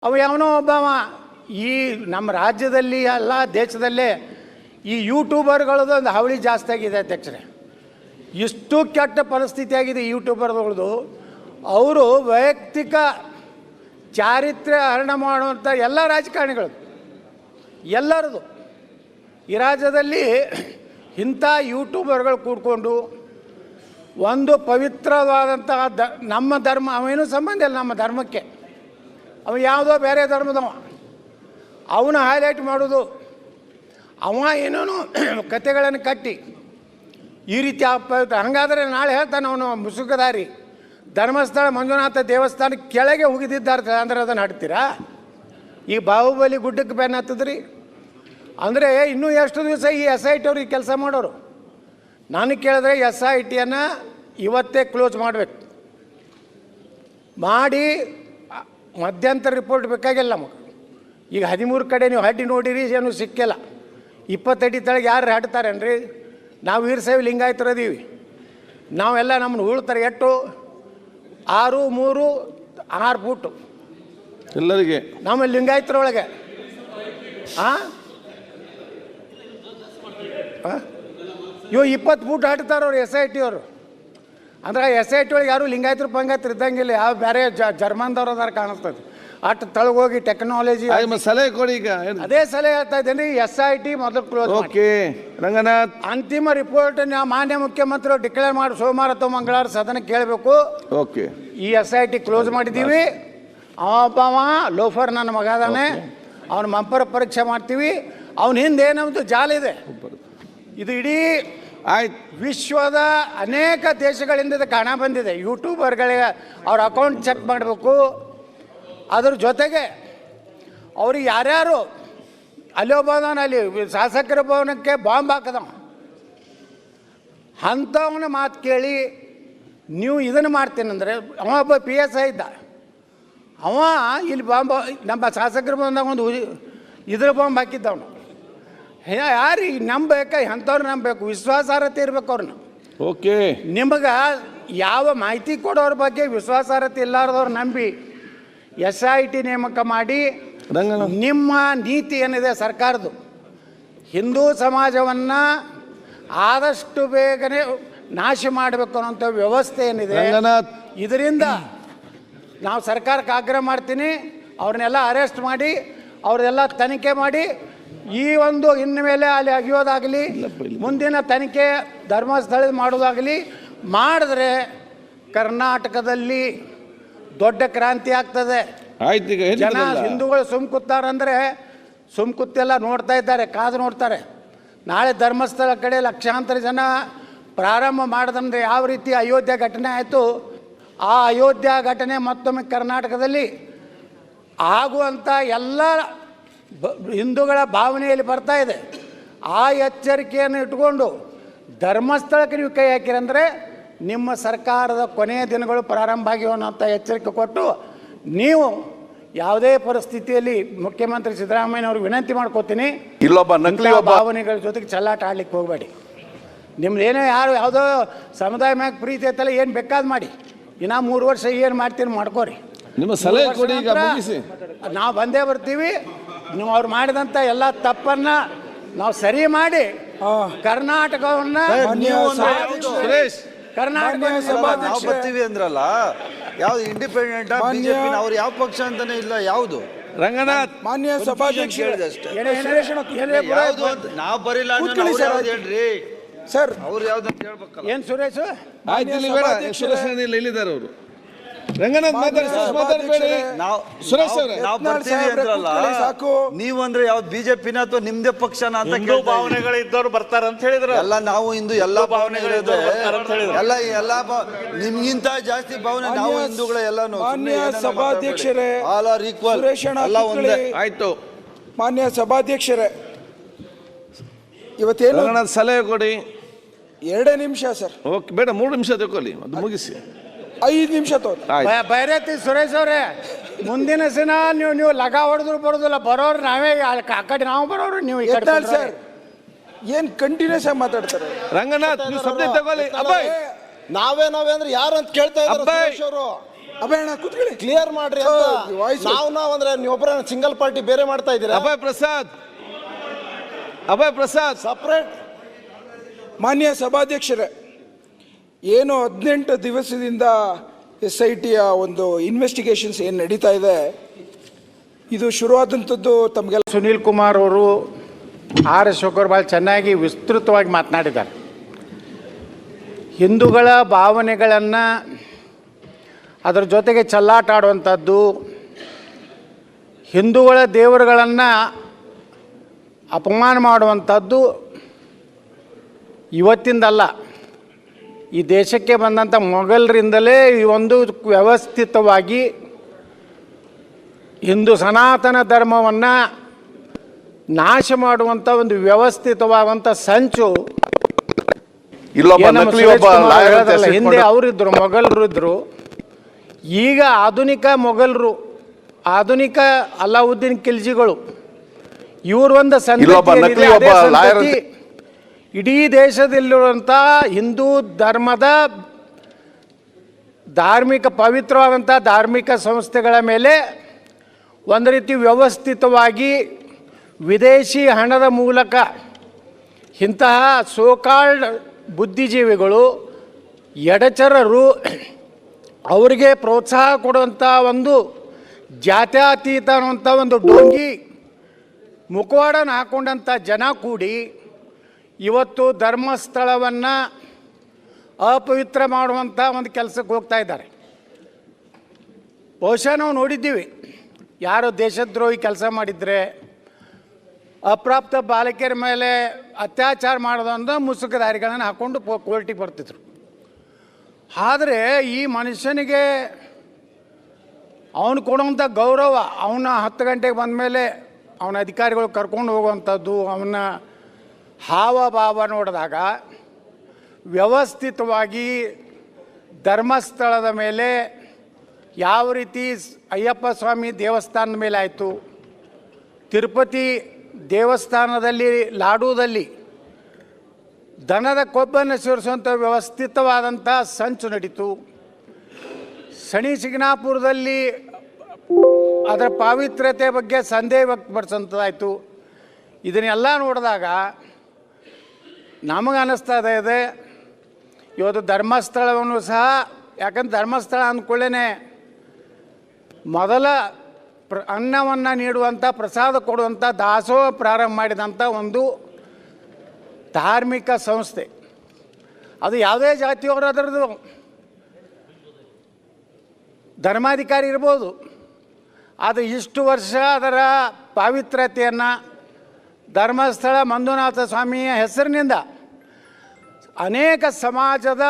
ಅವ ಯಾವನೋ ಒಬ್ಬವ ಈ ನಮ್ಮ ರಾಜ್ಯದಲ್ಲಿ ಅಲ್ಲ ದೇಶದಲ್ಲೇ ಈ ಯೂಟ್ಯೂಬರ್ಗಳದ್ದು ಒಂದು ಹಾವಳಿ ಜಾಸ್ತಿ ಆಗಿದೆ ಅಧ್ಯಕ್ಷರೇ. ಇಷ್ಟು ಕೆಟ್ಟ ಪರಿಸ್ಥಿತಿ ಆಗಿದೆ ಯೂಟ್ಯೂಬರ್ಗಳದು. ಅವರು ವೈಯಕ್ತಿಕ ಚಾರಿತ್ರ್ಯ ಹರಣ ಮಾಡುವಂಥ ಎಲ್ಲ ರಾಜಕಾರಣಿಗಳು ಎಲ್ಲರದು ಈ ರಾಜ್ಯದಲ್ಲಿ ಇಂಥ ಯೂಟ್ಯೂಬರ್ಗಳು ಕೂಡ್ಕೊಂಡು ಒಂದು ಪವಿತ್ರವಾದಂಥ ನಮ್ಮ ಧರ್ಮ, ಅವೇನೂ ಸಂಬಂಧ ಇಲ್ಲ ನಮ್ಮ ಧರ್ಮಕ್ಕೆ, ಅವ ಯಾವುದೋ ಬೇರೆ ಧರ್ಮದವ, ಅವನು ಹೈಲೈಟ್ ಮಾಡೋದು, ಅವ ಏನೇನು ಕತೆಗಳನ್ನು ಕಟ್ಟಿ ಈ ರೀತಿ ಹಂಗಾದರೆ ನಾಳೆ ಹೇಳ್ತಾನೆ ಅವನು ಮುಸುಕದಾರಿ ಧರ್ಮಸ್ಥಳ ಮಂಜುನಾಥ ದೇವಸ್ಥಾನಕ್ಕೆ ಕೆಳಗೆ ಹೋಗಿದ್ದಾರೆ ಅಂದ್ರೆ ಅದನ್ನು ಹಾಡ್ತೀರಾ? ಈ ಬಾಹುಬಲಿ ಗುಡ್ಡಕ್ಕೆ ಬೆನ್ನು ಹತ್ತದ್ರಿ ಅಂದರೆ ಇನ್ನೂ ಎಷ್ಟು ದಿವಸ ಈ SIT ಅವ್ರಿಗೆ ಕೆಲಸ ಮಾಡೋರು? ನನಗೆ ಕೇಳಿದ್ರೆ SITಯನ್ನು ಇವತ್ತೇ ಕ್ಲೋಸ್ ಮಾಡಬೇಕು, ಮಾಡಿ ಮಧ್ಯಂತರ ರಿಪೋರ್ಟ್ ಬೇಕಾಗಿಲ್ಲ ನಮಗೆ. ಈಗ 13 ಕಡೆ ನೀವು ಹಡ್ಡಿ ನೋಡಿರಿ, ಏನು ಸಿಕ್ಕಿಲ್ಲ. 20 ಅಡಿ ತಳಗೆ ಯಾರು ಹಾಡ್ತಾರೇನ್ರಿ? ನಾವು ವೀರಶೈವ ಲಿಂಗಾಯತರದೀವಿ, ನಾವೆಲ್ಲ ನಮ್ಮನ್ನು ಉಳ್ತಾರೆ. ಎಷ್ಟು 6, 3, 6 ಫೂಟು ಎಲ್ಲರಿಗೆ ನಮ್ಮ ಲಿಂಗಾಯತರೊಳಗೆ. ಇವು 20 ಫೂಟ್ ಹಾಡ್ತಾರವ್ರು SIT ಅವರು. ಅಂದ್ರೆ SIT ಒಳಗೆ ಯಾರು ಲಿಂಗಾಯತರು ಪಂಗಾಯತರು ಇದ್ದಂಗಿಲ್ಲ, ಯಾವ ಬೇರೆ ಜರ್ಮನ್ದವ್ರು ಅದಾರ ಕಾಣಿಸ್ತದೆ. ಅಷ್ಟು ತಳಗೋಗಿ ಟೆಕ್ನಾಲಜಿ ಸಲಹೆ ಕೊಡಿ. ಈಗ ಅದೇ ಸಲಹೆ ಹೇಳ್ತಾ ಇದ್ದೇನೆ, SIT ಮೊದಲು ಕ್ಲೋಸ್. ಓಕೆ ರಂಗನಾಥ್, ಅಂತಿಮ ರಿಪೋರ್ಟ್ ಮಾನ್ಯ ಮುಖ್ಯಮಂತ್ರಿ ಡಿಕ್ಲೇರ್ ಮಾಡಿ ಸೋಮವಾರ ಅಥವಾ ಮಂಗಳವಾರ ಸದನಕ್ಕೆ ಕೇಳಬೇಕು. ಓಕೆ, ಈ SIT ಕ್ಲೋಸ್ ಮಾಡಿದ್ದೀವಿ. ಅವಬ್ಬವ ಲೋಫರ್ ನನ್ನ ಮಗ ಅದಾನೆ, ಅವನ ಮಂಪರ ಪರೀಕ್ಷೆ ಮಾಡ್ತೀವಿ. ಅವನ ಹಿಂದೆ ಏನಂತ ಜಾಲ ಇದೆ. ಇದು ಇಡೀ ವಿಶ್ವದ ಅನೇಕ ದೇಶಗಳಿಂದ ಹಣ ಬಂದಿದೆ. ಯೂಟ್ಯೂಬರ್ಗಳಿಗೆ ಅವ್ರ ಅಕೌಂಟ್ ಚೆಕ್ ಮಾಡಬೇಕು. ಅದ್ರ ಜೊತೆಗೆ ಅವ್ರಿಗೆ ಯಾರ್ಯಾರು ಅಲ್ಲಿ ಒಬ್ಬನ ಅಲ್ಲಿ ಶಾಸಕರ ಭವನಕ್ಕೆ ಬಾಂಬ್ ಹಾಕದವ, ಅಂಥವನ ಮಾತು ಕೇಳಿ ನೀವು ಇದನ್ನು ಮಾಡ್ತೀನಂದರೆ, ಅವ ಒಬ್ಬ PSI ಇದ್ದ, ಅವ ಇಲ್ಲಿ ಬಾಂಬ್ ನಮ್ಮ ಶಾಸಕರ ಭವನದಾಗ ಒಂದು ಇದ್ರ ಬಾಂಬ್ ಹಾಕಿದ್ದವನು. ಯಾರಿಗೆ ನಂಬಬೇಕು? ಅಂಥವ್ರು ನಂಬಬೇಕು, ವಿಶ್ವಾಸಾರ್ಹತೆ ಇರಬೇಕು ಅವ್ರನ್ನ. ಓಕೆ, ನಿಮಗೆ ಯಾವ ಮಾಹಿತಿ ಕೊಡೋರ ಬಗ್ಗೆ ವಿಶ್ವಾಸಾರ್ಹತೆ ಇಲ್ಲಾರ್ದವ್ರು ನಂಬಿ SIT ನೇಮಕ ಮಾಡಿ ನಿಮ್ಮ ನೀತಿ ಏನಿದೆ ಸರ್ಕಾರದ್ದು, ಹಿಂದೂ ಸಮಾಜವನ್ನು ಆದಷ್ಟು ಬೇಗನೆ ನಾಶ ಮಾಡಬೇಕು ಅನ್ನೋಂಥ ವ್ಯವಸ್ಥೆ ಏನಿದೆ, ಇದರಿಂದ ನಾವು ಸರ್ಕಾರಕ್ಕೆ ಆಗ್ರಹ ಮಾಡ್ತೀನಿ, ಅವ್ರನ್ನೆಲ್ಲ ಅರೆಸ್ಟ್ ಮಾಡಿ ಅವ್ರನ್ನೆಲ್ಲ ತನಿಖೆ ಮಾಡಿ ಈ ಒಂದು ಇನ್ಮೇಲೆ ಅಲ್ಲಿ ಅಗಿಯೋದಾಗಲಿ, ಮುಂದಿನ ತನಿಖೆ ಧರ್ಮಸ್ಥಳ ಮಾಡೋದಾಗಲಿ ಮಾಡಿದ್ರೆ ಕರ್ನಾಟಕದಲ್ಲಿ ದೊಡ್ಡ ಕ್ರಾಂತಿ ಆಗ್ತದೆ. ಜನ ಹಿಂದೂಗಳು ಸುಮ್ಕುತ್ತಾರಂದರೆ ಸುಮ್ಕುತ್ತೆಲ್ಲ ನೋಡ್ತಾ ಇದ್ದಾರೆ, ಕಾದು ನೋಡ್ತಾರೆ. ನಾಳೆ ಧರ್ಮಸ್ಥಳ ಕಡೆ ಲಕ್ಷಾಂತರ ಜನ ಪ್ರಾರಂಭ ಮಾಡಿದಂದ್ರೆ ಯಾವ ರೀತಿ ಅಯೋಧ್ಯೆ ಘಟನೆ ಆಯಿತು, ಆ ಅಯೋಧ್ಯೆ ಘಟನೆ ಮತ್ತೊಮ್ಮೆ ಕರ್ನಾಟಕದಲ್ಲಿ ಆಗುವಂಥ ಎಲ್ಲ ಹಿಂದೂಗಳ ಭಾವನೆಯಲ್ಲಿ ಬರ್ತಾ ಇದೆ. ಆ ಎಚ್ಚರಿಕೆಯನ್ನು ಇಟ್ಕೊಂಡು ಧರ್ಮಸ್ಥಳಕ್ಕೆ ನೀವು ಕೈ ಹಾಕಿರಂದರೆ ನಿಮ್ಮ ಸರ್ಕಾರದ ಕೊನೆಯ ದಿನಗಳು ಪ್ರಾರಂಭ ಆಗಿವೆ ಅನ್ನೋಂಥ ಎಚ್ಚರಿಕೆ ಕೊಟ್ಟು, ನೀವು ಯಾವುದೇ ಪರಿಸ್ಥಿತಿಯಲ್ಲಿ ಮುಖ್ಯಮಂತ್ರಿ ಸಿದ್ದರಾಮಯ್ಯನವ್ರಿಗೆ ವಿನಂತಿ ಮಾಡ್ಕೋತೀನಿ, ಇಲ್ಲೊಬ್ಬ ನಕಲಿ ಭಾವನೆಗಳ ಜೊತೆಗೆ ಚೆಲ್ಲಾಟ ಆಡ್ಲಿಕ್ಕೆ ಹೋಗಬೇಡಿ. ನಿಮ್ದು ಏನೋ ಯಾರು ಯಾವುದೋ ಸಮುದಾಯ ಮ್ಯಾಗ ಪ್ರೀತಿ ಐತಲ್ಲ, ಏನು ಬೇಕಾದ್ ಮಾಡಿ, ಇನ್ನು 3 ವರ್ಷ ಏನು ಮಾಡ್ತೀನಿ ಮಾಡ್ಕೋರಿ. ನಿಮ್ಮ ಸಲಹೆ ಕೊಡಿ, ಈಗ ಮುಗಿಸಿ. ನಾವು ಬಂದೇ ಬರ್ತೀವಿ. ನೀವು ಅವ್ರು ಮಾಡಿದಂಥ ಎಲ್ಲ ತಪ್ಪನ್ನು ನಾವು ಸರಿ ಮಾಡಿ ಕರ್ನಾಟಕವನ್ನು ಬರ್ತೀವಿ ಅಂದ್ರಲ್ಲ, ಯಾವ್ದು ಇಂಡಿಪೆಂಡೆಂಟ್ ಬಿಜೆಪಿ ಅವ್ರು ಯಾವ ಪಕ್ಷ ಅಂತಾನೆ ಇಲ್ಲ. ಯಾವುದು ರಂಗನಾಥ್ ಮಾನ್ಯ ಸಭಾಧ್ಯಕ್ಷ ಹೇಳಿದೆ ಅಷ್ಟೇ. ನಾವು ಬರಿಲ್ಲ ಹೇಳ್ರಿ ಸರ್, ಅವ್ರು ಯಾವ್ದಂತ ಹೇಳ್ಬೇಕಲ್ಲ. ಏನು ಸುರೇಶ್? ಸುರೇಶ್ ಇಲ್ಲಿದ್ದಾರೆ ಅವರು. ರಂಗನಾಥ್ ಮಾತಾಡಬೇಡಿ. ಸುರೇಶ್ ಅವರೇ, ನಾವು ಬರ್ತೀವಿ ಅಂದ್ರಲ್ಲ, ನೀವು ಅಂದ್ರೆ ಯಾವ್ದು ಬಿಜೆಪಿನ ಅಥವಾ ನಿಮ್ದೇ ಪಕ್ಷನ ಅಂತ ಭಾವನೆಗಳು ಇದ್ದವ್ರು ಬರ್ತಾರ ಅಂತ ಹೇಳಿದ್ರು. ಎಲ್ಲ ನಾವು ಇಂದು ಎಲ್ಲಾ ಭಾವನೆಗಳಿದೆ, ಎಲ್ಲ ನಿಮ್ಗಿಂತ ಜಾಸ್ತಿ ಭಾವನೆ ನಾವು ಹಿಂದೂಗಳ ಎಲ್ಲಾನು. ಮಾನ್ಯ ಸಭಾಧ್ಯಕ್ಷರೇ, ಆಲ್ ಆರ್ ಈಕ್ವಲ್, ಎಲ್ಲ ಒಂದೇ. ಆಯ್ತು. ಮಾನ್ಯ ಸಭಾಧ್ಯಕ್ಷರೇ, ಇವತ್ತೇನು ರಂಗನಾಥ್ ಸಲಹೆ ಕೊಡಿ. 2 ನಿಮಿಷ ಸರ್. ಓಕೆ, ಬೇಡ 3 ನಿಮಿಷ ತಗೊಳ್ಳಿ, ಅದು ಮುಗಿಸಿ. 5 ನಿಮಿಷ ತೋರಿ. ಬೈರತಿ ಸುರೇಶ್ ಅವರೇ, ಮುಂದಿನ ದಿನ ನೀವು ಲಗ ಹೊಡೆದ್ರು ಬರೋದಿಲ್ಲ, ಬರೋರು ನಾವೇ, ಆ ಕಡೆ ನಾವು ಬರೋರು ನೀವು ಈ ಕಡೆ ಸರ್. ಏನ್ ಕಂಟಿನ್ಯೂಸ್ ಆಗಿ ಮಾತಾಡ್ತಾರೆ ರಂಗನಾಥ್, ನೀವು ಸಬ್ಜೆಕ್ಟ್ ತಗೊಳ್ಳಿ. ನಾವೇ ಅಂದ್ರೆ ಯಾರು ಅಂತ ಕೇಳ್ತಾ ಇದ್ದಾರೆ. ಅಭಯ ಅಣ್ಣ ಕೂತ್ಕೊಳ್ಳಿ. ಕ್ಲಿಯರ್ ಮಾಡ್ರಿ ಅಂತ. ವಾಯ್ಸ್ ನಾವು ಅಂದ್ರೆ ನೀವೊಬ್ಬರ ಸಿಂಗಲ್ ಪಾರ್ಟಿ ಬೇರೆ ಮಾಡ್ತಾ ಇದ್ದೀರಾ. ಅಭಯ್ ಪ್ರಸಾದ್ ಸಪ್ರೇಟ್. ಮಾನ್ಯ ಸಭಾಧ್ಯಕ್ಷರೇ, ಏನು 18 ದಿವಸದಿಂದ SITಯ ಒಂದು ಇನ್ವೆಸ್ಟಿಗೇಷನ್ಸ್ ಏನು ನಡೀತಾ ಇದೆ, ಇದು ಶುರುವಾದಂಥದ್ದು ತಮಗೆಲ್ಲ ಸುನೀಲ್ ಕುಮಾರ್ ಅವರು ಅಶೋಕರು ಭಾಳ ಚೆನ್ನಾಗಿ ವಿಸ್ತೃತವಾಗಿ ಮಾತನಾಡಿದ್ದಾರೆ. ಹಿಂದೂಗಳ ಭಾವನೆಗಳನ್ನು ಅದರ ಜೊತೆಗೆ ಚೆಲ್ಲಾಟ ಆಡುವಂಥದ್ದು, ಹಿಂದೂಗಳ ದೇವರುಗಳನ್ನು ಅಪಮಾನ ಮಾಡುವಂಥದ್ದು ಇವತ್ತಿಂದಲ್ಲ, ಈ ದೇಶಕ್ಕೆ ಬಂದಂಥ ಮೊಘಲರಿಂದಲೇ ಈ ಒಂದು ವ್ಯವಸ್ಥಿತವಾಗಿ ಹಿಂದೂ ಸನಾತನ ಧರ್ಮವನ್ನು ನಾಶ ಮಾಡುವಂಥ ಒಂದು ವ್ಯವಸ್ಥಿತವಾದಂಥ ಸಂಚು ಹಿಂದೆ ಅವರಿದ್ದರು, ಮೊಘಲರು ಇದ್ದರು. ಈಗ ಆಧುನಿಕ ಮೊಘಲರು, ಆಧುನಿಕ ಅಲಾವುದ್ದೀನ್ ಖಿಲ್ಜಿಗಳು, ಇವರು ಒಂದು ಸಂತತಿ ಇಡೀ ದೇಶದಲ್ಲಿರುವಂಥ ಹಿಂದೂ ಧರ್ಮದ ಧಾರ್ಮಿಕ ಪವಿತ್ರವಾದಂಥ ಧಾರ್ಮಿಕ ಸಂಸ್ಥೆಗಳ ಮೇಲೆ ಒಂದು ರೀತಿ ವ್ಯವಸ್ಥಿತವಾಗಿ ವಿದೇಶಿ ಹಣದ ಮೂಲಕ ಇಂತಹ ಸೋಕಾಲ್ಡ್ ಬುದ್ಧಿಜೀವಿಗಳು, ಎಡಚರರು, ಅವರಿಗೆ ಪ್ರೋತ್ಸಾಹ ಕೊಡುವಂಥ ಒಂದು ಜಾತ್ಯತೀತ ಅನ್ನುವಂಥ ಒಂದು ಡೋಂಗಿ ಮುಖವಾಡನ ಹಾಕೊಂಡಂಥ ಜನ ಕೂಡಿ ಇವತ್ತು ಧರ್ಮಸ್ಥಳವನ್ನು ಅಪವಿತ್ರ ಮಾಡುವಂಥ ಒಂದು ಕೆಲಸಕ್ಕೆ ಹೋಗ್ತಾ ಇದ್ದಾರೆ. ಬಹುಶಃ ನಾವು ನೋಡಿದ್ದೀವಿ, ಯಾರು ದೇಶದ್ರೋಹಿ ಕೆಲಸ ಮಾಡಿದರೆ, ಅಪ್ರಾಪ್ತ ಬಾಲಕಿಯರ ಮೇಲೆ ಅತ್ಯಾಚಾರ ಮಾಡೋದಂದ್ರೆ ಮುಸುಕದಾರಿಗಳನ್ನು ಹಾಕ್ಕೊಂಡು ಕೋರ್ಟಿಗೆ ಬರ್ತಿದ್ರು. ಆದರೆ ಈ ಮನುಷ್ಯನಿಗೆ ಅವನು ಕೊಡುವಂಥ ಗೌರವ, ಅವನ 10 ಗಂಟೆಗೆ ಬಂದ ಮೇಲೆ ಅವನ ಅಧಿಕಾರಿಗಳು ಕರ್ಕೊಂಡು ಹೋಗುವಂಥದ್ದು, ಅವನ ಹಾವಭಾವ ನೋಡಿದಾಗ ವ್ಯವಸ್ಥಿತವಾಗಿ ಧರ್ಮಸ್ಥಳದ ಮೇಲೆ ಯಾವ ರೀತಿ ಅಯ್ಯಪ್ಪ ಸ್ವಾಮಿ ದೇವಸ್ಥಾನದ ಮೇಲೆ ಆಯಿತು, ತಿರುಪತಿ ದೇವಸ್ಥಾನದಲ್ಲಿ ಲಾಡೂದಲ್ಲಿ ದನದ ಕೊಬ್ಬನ್ನು ಸೇರಿಸುವಂಥ ವ್ಯವಸ್ಥಿತವಾದಂಥ ಸಂಚು ನಡೀತು. ಶನಿ ಶಿಂಗಣಾಪುರದಲ್ಲಿ ಅದರ ಪಾವಿತ್ರ್ಯತೆ ಬಗ್ಗೆ ಸಂದೇಹ ವ್ಯಕ್ತಪಡಿಸೋಂಥದ್ದಾಯಿತು. ಇದನ್ನೆಲ್ಲ ನೋಡಿದಾಗ ನಮಗೆ ಅನ್ನಿಸ್ತಾ ಇದೆ, ಇವತ್ತು ಧರ್ಮಸ್ಥಳವನ್ನು ಸಹ, ಯಾಕಂದ್ರೆ ಧರ್ಮಸ್ಥಳ ಅಂದ್ಕೊಳ್ಳೇ ಮೊದಲ ಅನ್ನವನ್ನು ನೀಡುವಂಥ, ಪ್ರಸಾದ ಕೊಡುವಂಥ ದಾಸೋಹ ಪ್ರಾರಂಭ ಮಾಡಿದಂಥ ಒಂದು ಧಾರ್ಮಿಕ ಸಂಸ್ಥೆ. ಅದು ಯಾವುದೇ ಜಾತಿಯವರು ಅದರದ್ದು ಧರ್ಮಾಧಿಕಾರಿ ಇರ್ಬೋದು, ಅದು ಇಷ್ಟು ವರ್ಷ ಅದರ ಪಾವಿತ್ರ್ಯತೆಯನ್ನು ಧರ್ಮಸ್ಥಳ ಮಂಜುನಾಥ ಸ್ವಾಮಿಯ ಹೆಸರಿನಿಂದ ಅನೇಕ ಸಮಾಜದ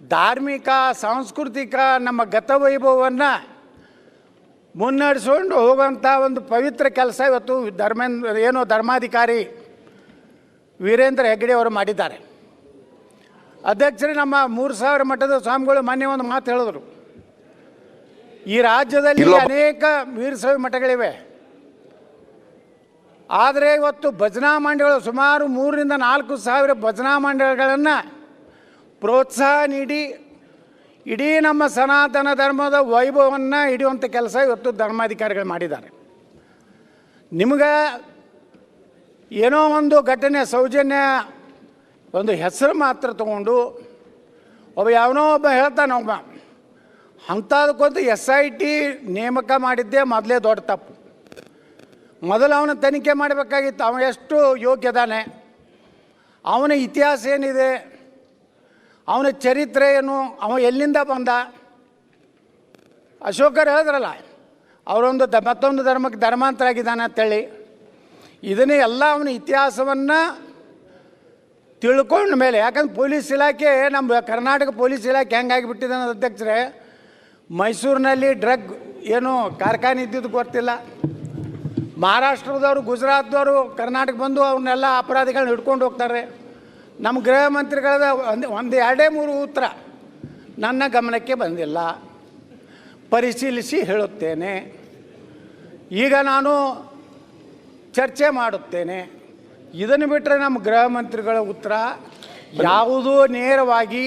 ಧಾರ್ಮಿಕ ಸಾಂಸ್ಕೃತಿಕ ನಮ್ಮ ಗತವೈಭವವನ್ನು ಮುನ್ನಡೆಸ್ಕೊಂಡು ಹೋಗುವಂಥ ಒಂದು ಪವಿತ್ರ ಕೆಲಸ ಇವತ್ತು ಧರ್ಮಾಧಿಕಾರಿ ವೀರೇಂದ್ರ ಹೆಗ್ಗಡೆ ಅವರು ಮಾಡಿದ್ದಾರೆ. ಅಧ್ಯಕ್ಷರೇ, ನಮ್ಮ 3000 ಮಠದ ಸ್ವಾಮಿಗಳು ಮೊನ್ನೆ ಒಂದು ಮಾತು ಹೇಳಿದ್ರು, ಈ ರಾಜ್ಯದಲ್ಲಿ ಅನೇಕ ವೀರಶೈವ ಮಠಗಳಿವೆ, ಆದರೆ ಇವತ್ತು ಭಜನಾ ಮಂಡಳಿಗಳು ಸುಮಾರು 3 ರಿಂದ 4 ಸಾವಿರ ಭಜನಾ ಮಂಡಳಿಗಳನ್ನು ಪ್ರೋತ್ಸಾಹ ನೀಡಿ ಇಡೀ ನಮ್ಮ ಸನಾತನ ಧರ್ಮದ ವೈಭವವನ್ನು ಹಿಡಿಯುವಂಥ ಕೆಲಸ ಇವತ್ತು ಧರ್ಮಾಧಿಕಾರಿಗಳು ಮಾಡಿದ್ದಾರೆ. ನಿಮಗೆ ಏನೋ ಒಂದು ಘಟನೆ ಸೌಜನ್ಯ ಒಂದು ಹೆಸರು ಮಾತ್ರ ತಗೊಂಡು ಯಾವನೋ ಒಬ್ಬ ಹೇಳ್ತಾನೆ, ಒಬ್ಬ ಅಂಥದಕ್ಕೊಂದು SIT ನೇಮಕ ಮಾಡಿದ್ದೇ ಮೊದಲೇ ದೊಡ್ಡ ತಪ್ಪು. ಮೊದಲು ಅವನ ತನಿಖೆ ಮಾಡಬೇಕಾಗಿತ್ತು, ಅವನು ಎಷ್ಟು ಯೋಗ್ಯದಾನೆ, ಅವನ ಇತಿಹಾಸ ಏನಿದೆ, ಅವನ ಚರಿತ್ರೆ ಏನು, ಅವ ಎಲ್ಲಿಂದ ಬಂದ. ಅಶೋಕರು ಹೇಳಿದ್ರಲ್ಲ, ಅವರೊಂದು ಮತ್ತೊಂದು ಧರ್ಮಕ್ಕೆ ಧರ್ಮಾಂತರ ಆಗಿದ್ದಾನೆ ಅಂತೇಳಿ. ಇದನ್ನೇ ಎಲ್ಲ ಅವನ ಇತಿಹಾಸವನ್ನು ತಿಳ್ಕೊಂಡ ಮೇಲೆ, ಯಾಕಂದ್ರೆ ಪೊಲೀಸ್ ಇಲಾಖೆ, ನಮ್ಮ ಕರ್ನಾಟಕ ಪೊಲೀಸ್ ಇಲಾಖೆ ಹೆಂಗಾಗಿಬಿಟ್ಟಿದೆ ಅನ್ನೋದು ಅಧ್ಯಕ್ಷರೇ, ಮೈಸೂರಿನಲ್ಲಿ ಡ್ರಗ್ ಏನು ಕಾರ್ಖಾನೆ ಇದ್ದಿದ್ದು ಗೊತ್ತಿಲ್ಲ, ಮಹಾರಾಷ್ಟ್ರದವರು ಗುಜರಾತ್ದವರು ಕರ್ನಾಟಕ ಬಂದು ಅವನ್ನೆಲ್ಲ ಅಪರಾಧಿಗಳನ್ನ ಹಿಡ್ಕೊಂಡು ಹೋಗ್ತಾರೆ. ನಮ್ಮ ಗೃಹ ಮಂತ್ರಿಗಳದ ಒಂದು 2-3 ಉತ್ತರ ನನ್ನ ಗಮನಕ್ಕೆ ಬಂದಿಲ್ಲ, ಪರಿಶೀಲಿಸಿ ಹೇಳುತ್ತೇನೆ. ಈಗ ನಾನು ಚರ್ಚೆ ಮಾಡುತ್ತೇನೆ. ಇದನ್ನು ಬಿಟ್ಟರೆ ನಮ್ಮ ಗೃಹ ಮಂತ್ರಿಗಳ ಉತ್ತರ ಯಾವುದೂ ನೇರವಾಗಿ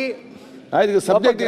ಸಬ್ಜೆಕ್ಟ್